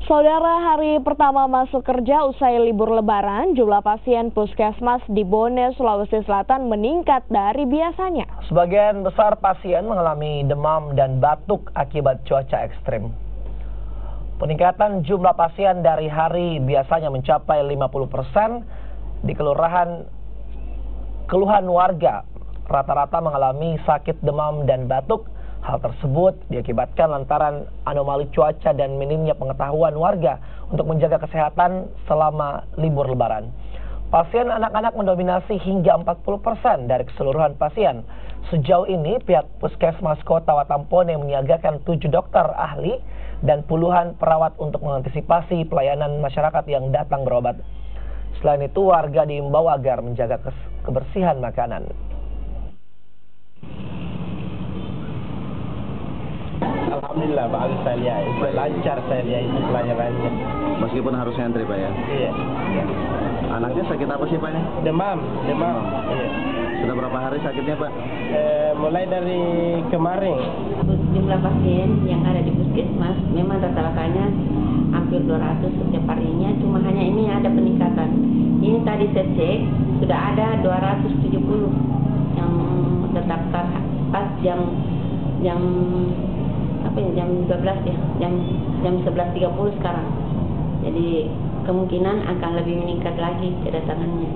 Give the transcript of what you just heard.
Saudara, hari pertama masuk kerja usai libur lebaran, jumlah pasien puskesmas di Bone, Sulawesi Selatan meningkat dari biasanya. Sebagian besar pasien mengalami demam dan batuk akibat cuaca ekstrim. Peningkatan jumlah pasien dari hari biasanya mencapai 50%. Di keluhan warga rata-rata mengalami sakit demam dan batuk. Hal tersebut diakibatkan lantaran anomali cuaca dan minimnya pengetahuan warga untuk menjaga kesehatan selama libur lebaran. Pasien anak-anak mendominasi hingga 40% dari keseluruhan pasien. Sejauh ini pihak Puskesmas Kota Watampone menyiagakan 7 dokter ahli dan puluhan perawat untuk mengantisipasi pelayanan masyarakat yang datang berobat. Selain itu, warga diimbau agar menjaga kebersihan makanan. Alhamdulillah bagus saya lihat, lancar saya lihat itu pelayanannya. Meskipun harus ngantri Pak ya? Iya. Anaknya sakit apa sih Pak ini? Demam. Iya. Sudah berapa hari sakitnya Pak? Mulai dari kemarin. Jumlah pasien yang ada di puskesmas memang rata-ratanya hampir 200 setiap harinya, cuma hanya ini ada peningkatan. Ini tadi saya cek sudah ada 270 yang terdaftar pas jam 12 ya, jam 11.30 sekarang. Jadi kemungkinan akan lebih meningkat lagi kedatangannya.